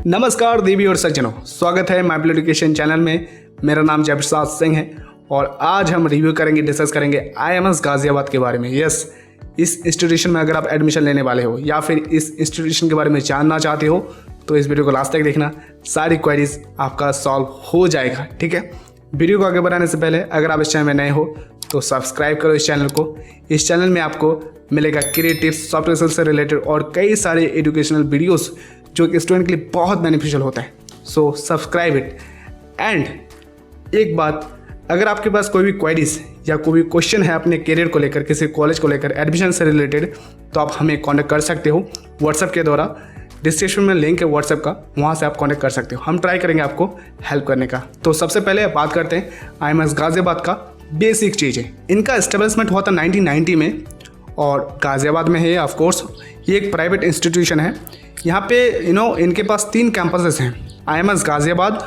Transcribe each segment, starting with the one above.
नमस्कार देवी और सज्जनों, स्वागत है माई एजुकेशन चैनल में। मेरा नाम जयप्रसाद सिंह है और आज हम रिव्यू करेंगे, डिस्कस करेंगे IIMS गाजियाबाद के बारे में। यस, इस इंस्टीट्यूशन में अगर आप एडमिशन लेने वाले हो या फिर इस इंस्टीट्यूशन के बारे में जानना चाहते हो तो इस वीडियो को लास्ट तक देखना, सारी क्वेरीज आपका सॉल्व हो जाएगा। ठीक है, वीडियो को आगे बढ़ाने से पहले अगर आप इस चैनल में नए हो तो सब्सक्राइब करो इस चैनल को। इस चैनल में आपको मिलेगा क्रिएटिव सॉफ्टवेयर से रिलेटेड और कई सारे एजुकेशनल वीडियोस जो कि स्टूडेंट के लिए बहुत बेनिफिशियल होता है। So subscribe it. एंड एक बात, अगर आपके पास कोई भी क्वेरीज या कोई भी क्वेश्चन है अपने करियर को लेकर, किसी कॉलेज को लेकर, एडमिशन से रिलेटेड, तो आप हमें कॉन्टैक्ट कर सकते हो व्हाट्सएप के द्वारा। डिस्क्रिप्शन में लिंक है व्हाट्सएप का, वहाँ से आप कॉन्टैक्ट कर सकते हो। हम ट्राई करेंगे आपको हेल्प करने का। तो सबसे पहले बात करते हैं IIMS गाजियाबाद का बेसिक चीज़ें। इनका एस्टेब्लिशमेंट हुआ था 1990 में और गाजियाबाद में है। ऑफ कोर्स ये एक प्राइवेट इंस्टीट्यूशन है। यहाँ पे इनके पास 3 कैंपसेस हैं। IIMS गाजियाबाद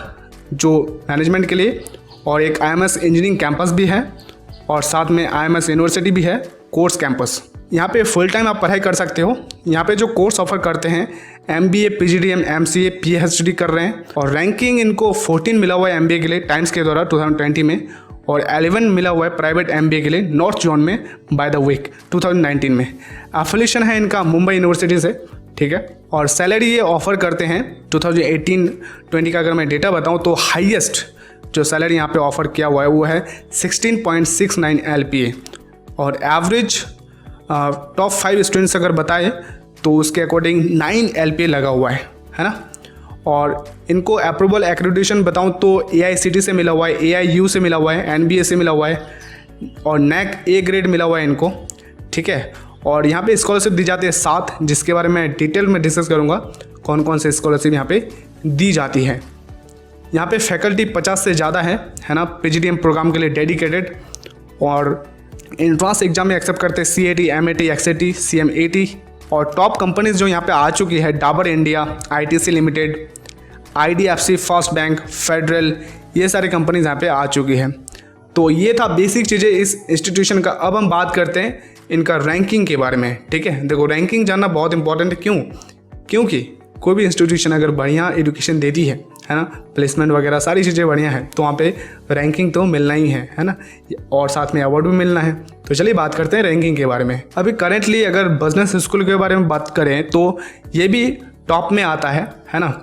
जो मैनेजमेंट के लिए, और एक IIMS इंजीनियरिंग कैंपस भी है, और साथ में IIMS यूनिवर्सिटी भी है, कोर्स कैंपस। यहाँ पे फुल टाइम आप पढ़ाई कर सकते हो। यहाँ पे जो कोर्स ऑफर करते हैं MBA, PGDM, MCA, PhD कर रहे हैं, और रैंकिंग इनको 14 मिला हुआ है MBA के लिए टाइम्स के द्वारा 2020 में, और 11 मिला हुआ है प्राइवेट MBA के लिए नॉर्थ जोन में बाय द वीक 2019 में। एफिलिएशन है इनका मुंबई यूनिवर्सिटी से। ठीक है, और सैलरी ये ऑफर करते हैं 2018-20 का अगर मैं डेटा बताऊं तो हाईएस्ट जो सैलरी यहाँ पे ऑफर किया हुआ है वो है 16.69 LPA, और एवरेज टॉप 5 स्टूडेंट्स अगर बताए तो उसके अकॉर्डिंग 9 LPA लगा हुआ है ना। और इनको अप्रूवल एक्रेडिटेशन बताऊं तो AICTE से मिला हुआ है, AIU से मिला हुआ है, NBA से मिला हुआ है, और NAC A ग्रेड मिला हुआ है इनको। ठीक है, और यहाँ पे स्कॉलरशिप दी जाती है 7, जिसके बारे में डिटेल में डिस्कस करूँगा कौन कौन से स्कॉलरशिप यहाँ पे दी जाती है। यहाँ पे फैकल्टी 50 से ज़्यादा है ना, PGDM प्रोग्राम के लिए डेडिकेटेड। और एंट्रेंस एग्जाम में एक्सेप्ट करते हैं CAT, MAT, XAT, CMAT। और टॉप कंपनीज जो यहाँ पे आ चुकी है, Dabur India, ITC limited, IDFC, first bank, federal, ये सारी कंपनीज यहाँ पे आ चुकी है। तो ये था बेसिक चीज़ें इस इंस्टीट्यूशन का। अब हम बात करते हैं इनका रैंकिंग के बारे में। ठीक है, देखो रैंकिंग जानना बहुत इंपॉर्टेंट है। क्योंकि कोई भी इंस्टीट्यूशन अगर बढ़िया एजुकेशन देती है ना, प्लेसमेंट वगैरह सारी चीज़ें बढ़िया है, तो वहाँ पे रैंकिंग तो मिलना ही है ना, और साथ में अवार्ड भी मिलना है। तो चलिए बात करते हैं रैंकिंग के बारे में। अभी करेंटली अगर बिजनेस स्कूल के बारे में बात करें तो ये भी टॉप में आता है ना।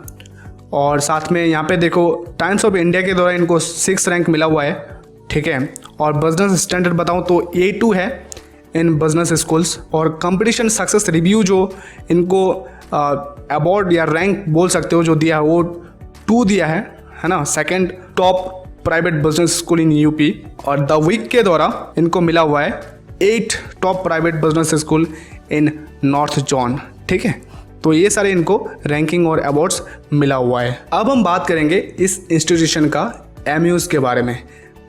और साथ में यहाँ पे देखो टाइम्स ऑफ इंडिया के द्वारा इनको 6 रैंक मिला हुआ है। ठीक है, और बिजनेस स्टैंडर्ड बताऊँ तो A2 है इन बिजनेस स्कूल्स। और कंपटीशन सक्सेस रिव्यू जो इनको अवार्ड या रैंक बोल सकते हो जो दिया है वो 2 दिया है ना, second top private business school इन UP। और द वीक के द्वारा इनको मिला हुआ है 8 टॉप प्राइवेट बिजनेस स्कूल इन नॉर्थ जोन। ठीक है, तो ये सारे इनको रैंकिंग और अवार्ड्स मिला हुआ है। अब हम बात करेंगे इस इंस्टीट्यूशन का MUs के बारे में।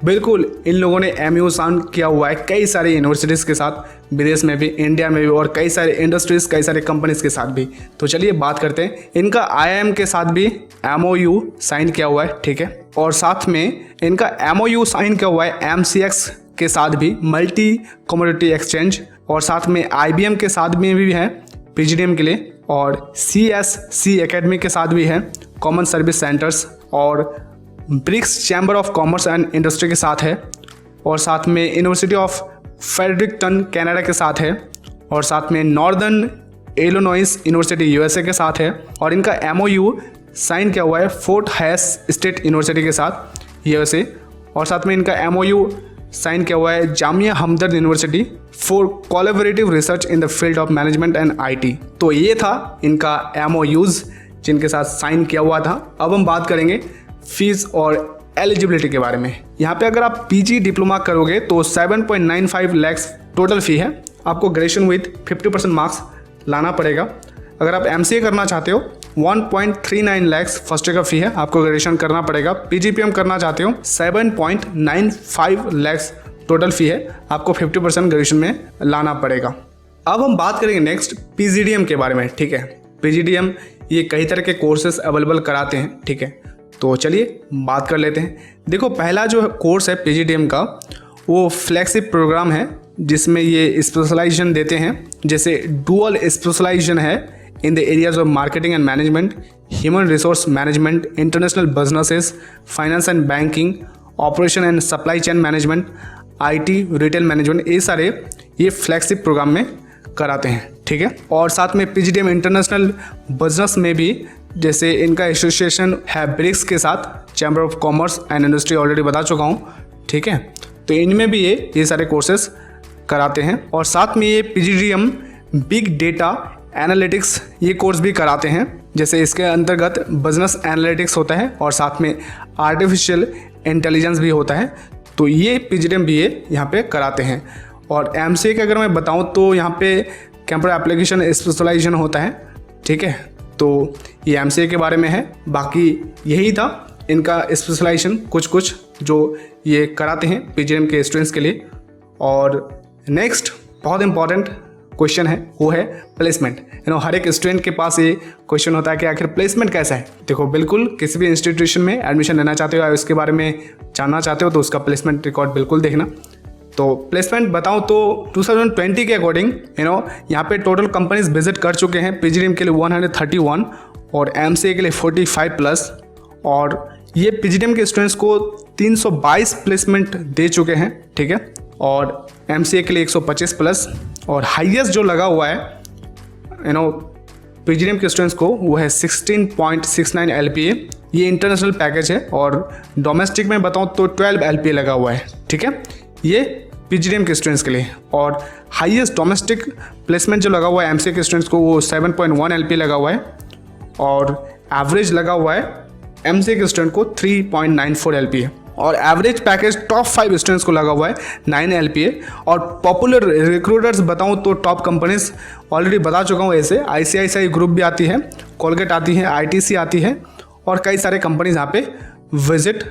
बिल्कुल, इन लोगों ने MU साइन किया हुआ है कई सारे यूनिवर्सिटीज़ के साथ, विदेश में भी, इंडिया में भी, और कई सारे इंडस्ट्रीज, कई सारे कंपनीज के साथ भी। तो चलिए बात करते हैं। इनका IIM के साथ भी MOU साइन किया हुआ है। ठीक है, और साथ में इनका MOU साइन किया हुआ है MCX के साथ भी, मल्टी कमोडिटी एक्सचेंज, और साथ में IBM के साथ में भी है PGDM के लिए, और CSC एकेडमी के साथ भी है, कॉमन सर्विस सेंटर्स, और BRICS chamber of commerce and industry के साथ है, और साथ में यूनिवर्सिटी ऑफ फ्रेडरिकटन कनाडा के साथ है, और साथ में नॉर्दर्न इलिनॉइस यूनिवर्सिटी USA के साथ है। और इनका MOU साइन किया हुआ है फोर्ट हैस स्टेट यूनिवर्सिटी के साथ USA, और साथ में इनका MOU साइन किया हुआ है Jamia Hamdard university for collaborative research in the field of management and IT। तो ये था इनका MOUs जिनके साथ साइन किया हुआ था। अब हम बात करेंगे फीस और एलिजिबिलिटी के बारे में। यहाँ पे अगर आप PG डिप्लोमा करोगे तो 7.95 लाख टोटल फ़ी है। आपको ग्रेजुएशन विथ 50% मार्क्स लाना पड़ेगा। अगर आप MCA करना चाहते हो 1.39 लाख फर्स्ट ईयर का फ़ी है, आपको ग्रेजुएशन करना पड़ेगा। PGPM करना चाहते हो 7.95 लाख टोटल फ़ी है, आपको 50% ग्रेजुएशन में लाना पड़ेगा। अब हम बात करेंगे नेक्स्ट PGDM के बारे में। ठीक है, PGDM ये कई तरह के कोर्सेज अवेलेबल कराते हैं। ठीक है, तो चलिए बात कर लेते हैं। देखो पहला जो कोर्स है PGDM का वो फ्लैगशिप प्रोग्राम है जिसमें ये स्पेशलाइजेशन देते हैं। जैसे डुअल स्पेशलाइजेशन है in the areas of marketing and management, human resource management, international businesses, finance and banking, operation and supply chain management, IT, retail management, ये सारे ये फ्लैगशिप प्रोग्राम में कराते हैं, ठीक है। और साथ में PGDM इंटरनेशनल बिजनेस में भी जैसे इनका एसोसिएशन है ब्रिक्स के साथ, chamber of commerce and industry already बता चुका हूँ, ठीक है। तो इनमें भी ये सारे कोर्सेज कराते हैं। और साथ में ये PGDM बिग डेटा एनालिटिक्स ये कोर्स भी कराते हैं, जैसे इसके अंतर्गत बिजनेस एनालिटिक्स होता है और साथ में आर्टिफिशियल इंटेलिजेंस भी होता है। तो ये PGDM भी ये यहाँ पे कराते हैं। और MCA के अगर मैं बताऊँ तो यहाँ पे कंप्यूटर एप्लीकेशन स्पेशलाइजेशन होता है, ठीक है। तो ये MCA के बारे में है, बाकी यही था इनका स्पेशलाइजेशन कुछ जो ये कराते हैं PGDM के स्टूडेंट्स के लिए। और नेक्स्ट बहुत इंपॉर्टेंट क्वेश्चन है, वो है प्लेसमेंट। हर एक स्टूडेंट के पास ये क्वेश्चन होता है कि आखिर प्लेसमेंट कैसा है। देखो, बिल्कुल किसी भी इंस्टीट्यूशन में एडमिशन लेना चाहते हो या उसके बारे में जानना चाहते हो तो उसका प्लेसमेंट रिकॉर्ड बिल्कुल देखना। तो प्लेसमेंट बताऊं तो 2020 के अकॉर्डिंग यहाँ पे टोटल कंपनीज विजिट कर चुके हैं PGDM के लिए 131 और MCA के लिए 45+। और ये PGDM के स्टूडेंट्स को 322 प्लेसमेंट दे चुके हैं, ठीक है। और MCA के लिए 125+। और हाईएस्ट जो लगा हुआ है PGDM के स्टूडेंट्स को वो है 16.69 LPA। ये इंटरनेशनल पैकेज है। और डोमेस्टिक में बताऊं तो 12 LPA लगा हुआ है, ठीक है, ये PGDM के स्टूडेंट्स के लिए। और हाईएस्ट डोमेस्टिक प्लेसमेंट जो लगा हुआ है MCA के स्टूडेंट्स को वो 7.1 LPA लगा हुआ है। और एवरेज लगा हुआ है MCA के स्टूडेंट को 3.94 LPA। और एवरेज पैकेज टॉप 5 स्टूडेंट्स को लगा हुआ है 9 LPA। और पॉपुलर रिक्रूटर्स बताऊं तो टॉप कंपनीज ऑलरेडी बता चुका हूं, ऐसे ICICI ग्रुप भी आती है, कोलगेट आती है, ITC आती है और कई सारे कंपनीज यहाँ पे विजिट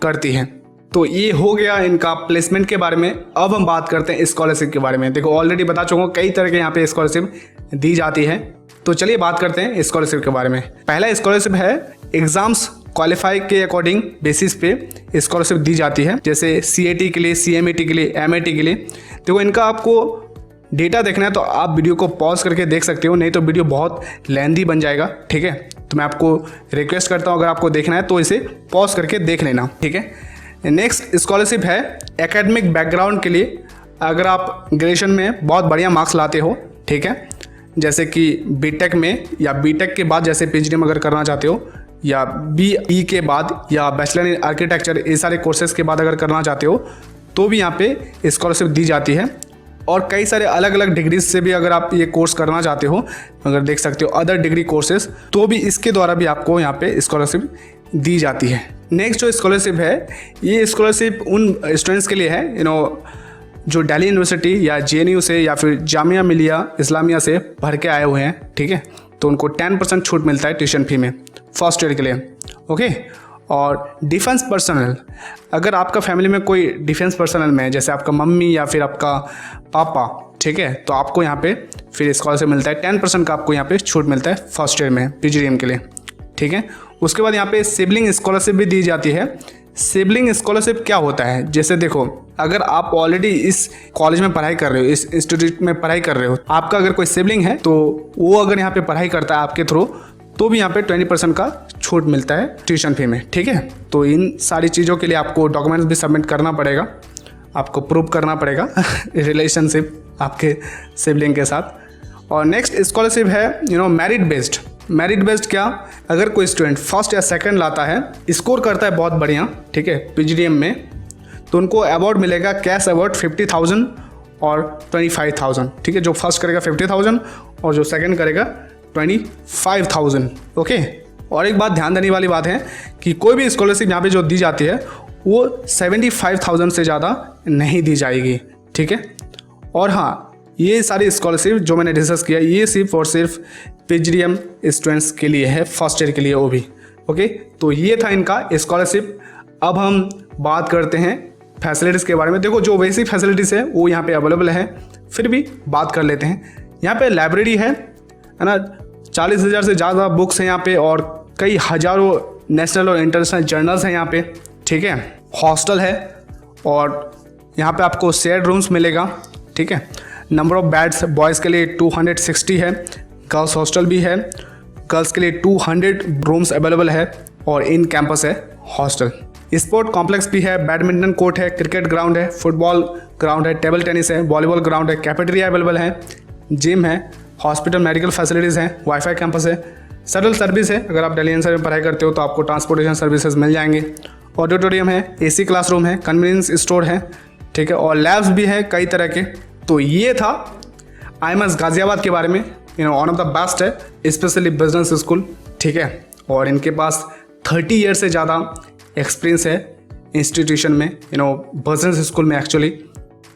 करती हैं। तो ये हो गया इनका प्लेसमेंट के बारे में। अब हम बात करते हैं स्कॉलरशिप के बारे में। देखो, ऑलरेडी बता चुका हूँ कई तरह के यहाँ पे स्कॉलरशिप दी जाती है। तो चलिए बात करते हैं स्कॉलरशिप के बारे में। पहला स्कॉलरशिप है एग्जाम्स क्वालिफाई के अकॉर्डिंग बेसिस पे स्कॉलरशिप दी जाती है, जैसे CAT के लिए, CMAT के लिए, MAT के लिए। देखो, इनका आपको डेटा देखना है तो आप वीडियो को पॉज करके देख सकते हो, नहीं तो वीडियो बहुत लेंथी बन जाएगा, ठीक है। तो मैं आपको रिक्वेस्ट करता हूँ अगर आपको देखना है तो इसे पॉज करके देख लेना, ठीक है। नेक्स्ट स्कॉलरशिप है एकेडमिक बैकग्राउंड के लिए। अगर आप ग्रेजुएशन में बहुत बढ़िया मार्क्स लाते हो, ठीक है, जैसे कि BTech में या BTech के बाद जैसे PGDM अगर करना चाहते हो, या BE के बाद या बैचलर इन आर्किटेक्चर, ये सारे कोर्सेज के बाद अगर करना चाहते हो तो भी यहाँ पे स्कॉलरशिप दी जाती है। और कई सारे अलग अलग डिग्रीज से भी अगर आप ये कोर्स करना चाहते हो, अगर देख सकते हो अदर डिग्री कोर्सेज, तो भी इसके द्वारा भी आपको यहाँ पे स्कॉलरशिप दी जाती है। नेक्स्ट जो स्कॉलरशिप है, ये स्कॉलरशिप उन स्टूडेंट्स के लिए है जो दिल्ली यूनिवर्सिटी या JNU से या फिर जामिया मिलिया इस्लामिया से पढ़ के आए हुए हैं, ठीक है। तो उनको 10% छूट मिलता है ट्यूशन फी में फर्स्ट ईयर के लिए, ओके। और डिफेंस पर्सनल, अगर आपका फैमिली में कोई डिफेंस पर्सनल में है, जैसे आपका मम्मी या फिर आपका पापा, ठीक है, तो आपको यहाँ पे फिर स्कॉलरशिप मिलता है 10% का, आपको यहाँ पे छूट मिलता है फर्स्ट ईयर में PGDM के लिए, ठीक है। उसके बाद यहाँ पे सिबलिंग स्कॉलरशिप भी दी जाती है। सिबलिंग स्कॉलरशिप क्या होता है, जैसे देखो, अगर आप ऑलरेडी इस कॉलेज में पढ़ाई कर रहे हो, इस इंस्टीट्यूट में पढ़ाई कर रहे हो, आपका अगर कोई सिबलिंग है तो वो अगर यहाँ पे पढ़ाई करता है आपके थ्रू, तो भी यहाँ पे 20% का छूट मिलता है ट्यूशन फी में, ठीक है। तो इन सारी चीज़ों के लिए आपको डॉक्यूमेंट्स भी सबमिट करना पड़ेगा, आपको प्रूव करना पड़ेगा रिलेशनशिप आपके सिबलिंग के साथ। और नेक्स्ट स्कॉलरशिप है मेरिट बेस्ड। मेरिट बेस्ड क्या, अगर कोई स्टूडेंट फर्स्ट या सेकंड लाता है, स्कोर करता है बहुत बढ़िया, ठीक है, PGDM में, तो उनको अवार्ड मिलेगा, कैश अवार्ड 50,000 और 25,000, ठीक है। जो फर्स्ट करेगा 50,000 और जो सेकंड करेगा 25,000, ओके। और एक बात ध्यान देने वाली बात है कि कोई भी स्कॉलरशिप यहाँ पे जो दी जाती है वो 75,000 से ज़्यादा नहीं दी जाएगी, ठीक है। और हाँ, ये सारी स्कॉलरशिप जो मैंने डिस्कस किया, ये सिर्फ और सिर्फ PGDM स्टूडेंट्स के लिए है, फर्स्ट ईयर के लिए वो भी, ओके। तो ये था इनका स्कॉलरशिप। अब हम बात करते हैं फैसिलिटीज़ के बारे में। देखो, जो बेसिक फैसिलिटीज़ है वो यहाँ पे अवेलेबल है, फिर भी बात कर लेते हैं। यहाँ पे लाइब्रेरी है ना, 40,000 से ज़्यादा बुक्स हैं यहाँ पे, और कई हज़ारों नेशनल और इंटरनेशनल जर्नल्स हैं यहाँ पे, ठीक है। हॉस्टल है और यहाँ पे आपको शेयर्ड रूम्स मिलेगा, ठीक है। नंबर ऑफ बेड्स बॉयज़ के लिए 260 है, गर्ल्स हॉस्टल भी है, गर्ल्स के लिए 200 रूम्स अवेलेबल है और इन कैंपस है हॉस्टल। स्पोर्ट कॉम्प्लेक्स भी है, बैडमिंटन कोर्ट है, क्रिकेट ग्राउंड है, फुटबॉल ग्राउंड है, टेबल टेनिस है, वॉलीबॉल ग्राउंड है, कैफेटेरिया अवेलेबल है, जिम है, हॉस्पिटल मेडिकल फैसिलिटीज़ हैं, वाईफाई कैंपस है, शटल सर्विस है। अगर आप दिल्ली एनसीआर में पढ़ाई करते हो तो आपको ट्रांसपोर्टेशन सर्विसेज मिल जाएंगे। ऑडिटोरियम है, एसी क्लासरूम है, कन्वीनियंस स्टोर है, ठीक है, और लैब्स भी है कई तरह के। तो ये था IIMS गाज़ियाबाद के बारे में। वन ऑफ द बेस्ट है, स्पेशली बिजनेस स्कूल, ठीक है, और इनके पास 30 ईयर से ज़्यादा एक्सपीरियंस है इंस्टीट्यूशन में, बिजनेस स्कूल में एक्चुअली।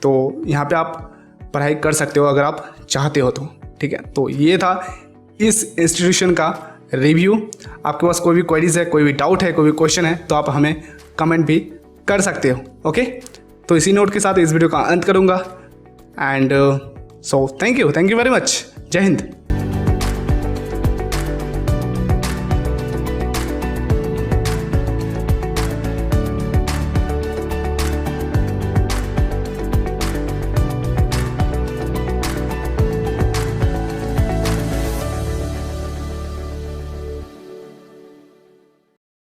तो यहाँ पे आप पढ़ाई कर सकते हो अगर आप चाहते हो तो, ठीक है। तो ये था इस इंस्टीट्यूशन का रिव्यू। आपके पास कोई भी क्वेरीज है, कोई भी डाउट है, कोई भी क्वेश्चन है तो आप हमें कमेंट भी कर सकते हो। ओके, तो इसी नोट के साथ इस वीडियो का अंत करूँगा and so thank you very much. जय हिंद।